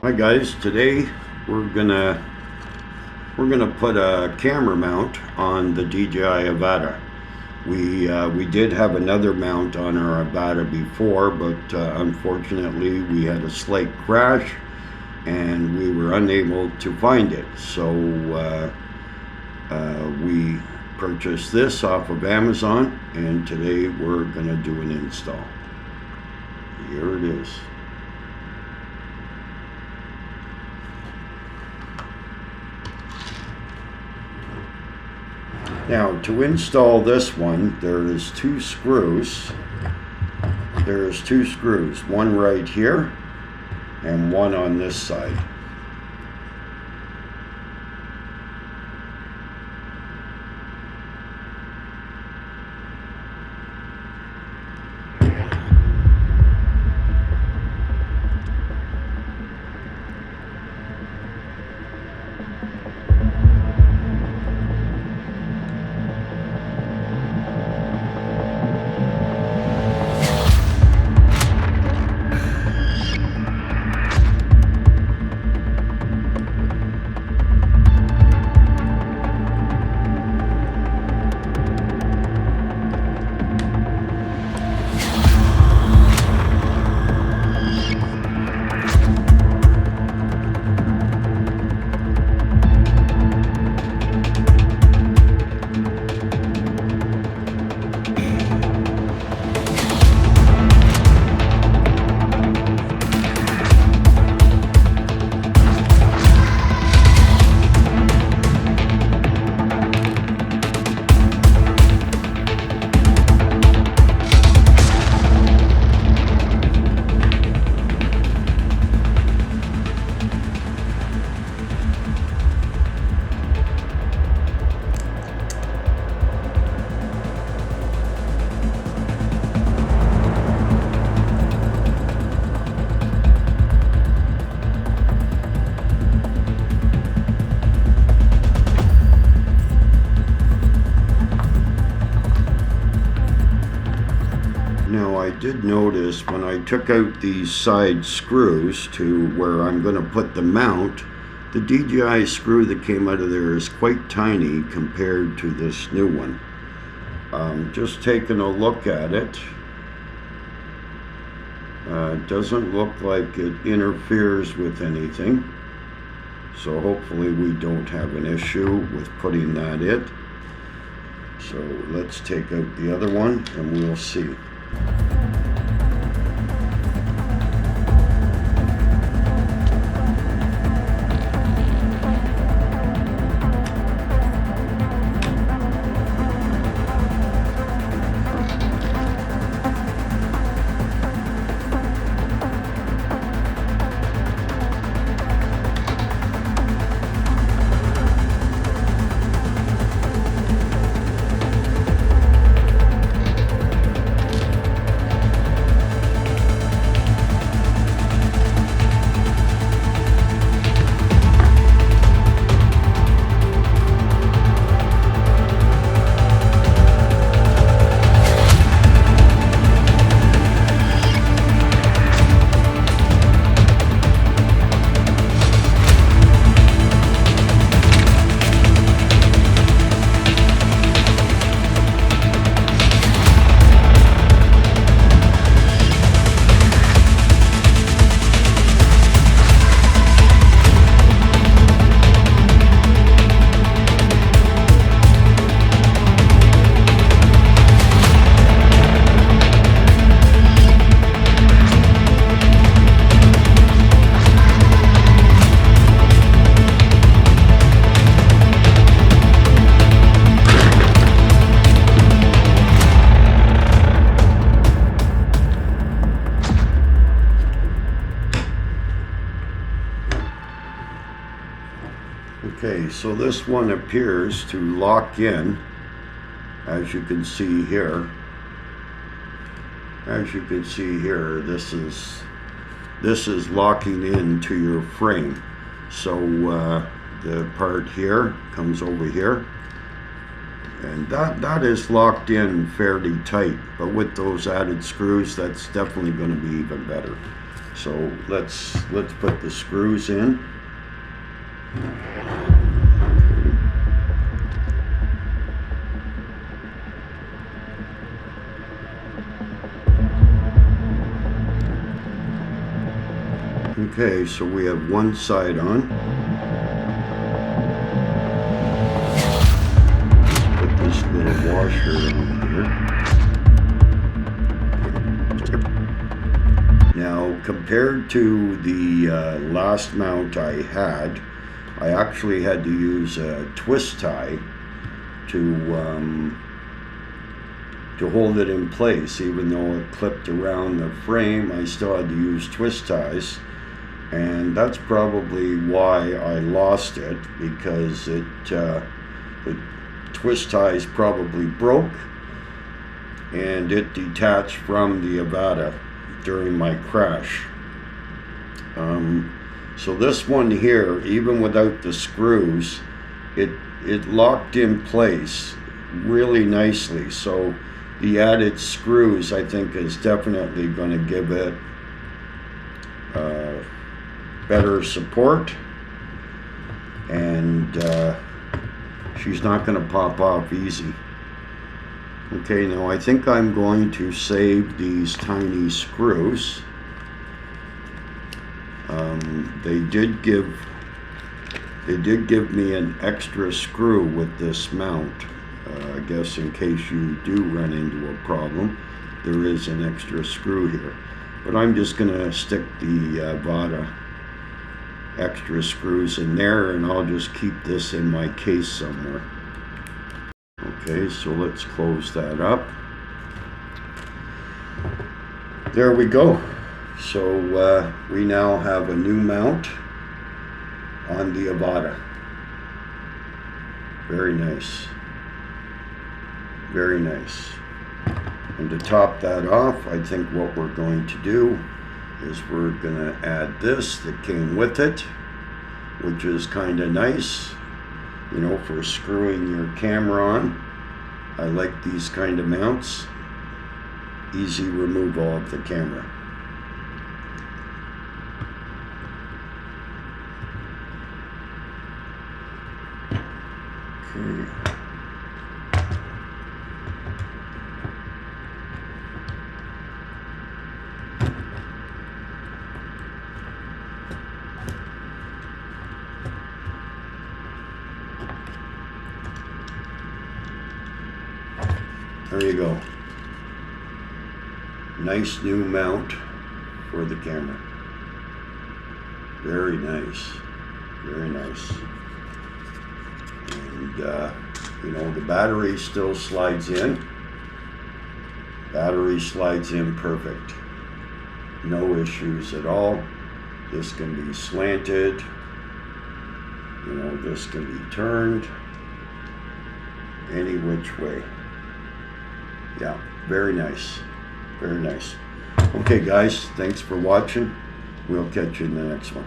Hi guys, today we're gonna put a camera mount on the Dji Avata. We did have another mount on our Avata before, but unfortunately we had a slight crash and we were unable to find it. So we purchased this off of Amazon, and today we're gonna do an install. Here it is. Now, to install this one, there is two screws. There's two screws, one right here and one on this side. Now, I did notice when I took out these side screws to where I'm going to put the mount, the DJI screw that came out of there is quite tiny compared to this new one. Just taking a look at it, doesn't look like it interferes with anything. So hopefully we don't have an issue with putting that in. So let's take out the other one and we'll see. Okay, so this one appears to lock in, as you can see here. As you can see here, this is locking into your frame. So the part here comes over here, and that is locked in fairly tight. But with those added screws, that's definitely going to be even better. So let's put the screws in. Okay, so we have one side on. Put this little washer on here. Now, compared to the last mount I had, I actually had to use a twist tie to hold it in place. Even though it clipped around the frame, I still had to use twist ties. And that's probably why I lost it, because the twist ties probably broke and it detached from the Avata during my crash. So this one here, even without the screws, it locked in place really nicely. So the added screws, I think, is definitely going to give it better support, and she's not going to pop off easy. Okay, now I think I'm going to save these tiny screws. They did give me an extra screw with this mount. I guess in case you do run into a problem, there is an extra screw here. But I'm just going to stick the Avata extra screws in there, and I'll just keep this in my case somewhere. Okay, so let's close that up. There we go. So we now have a new mount on the Avata. Very nice. Very nice. And to top that off, I think what we're going to do is we're going to add this that came with it, which is kind of nice, you know, for screwing your camera on. I like these kind of mounts. Easy removal of the camera. Okay. There you go. Nice new mount for the camera. Very nice. Very nice. And, you know, the battery still slides in. Battery slides in perfect. No issues at all. This can be slanted. You know, this can be turned any which way. Yeah, very nice. Very nice. Okay, guys, thanks for watching. We'll catch you in the next one.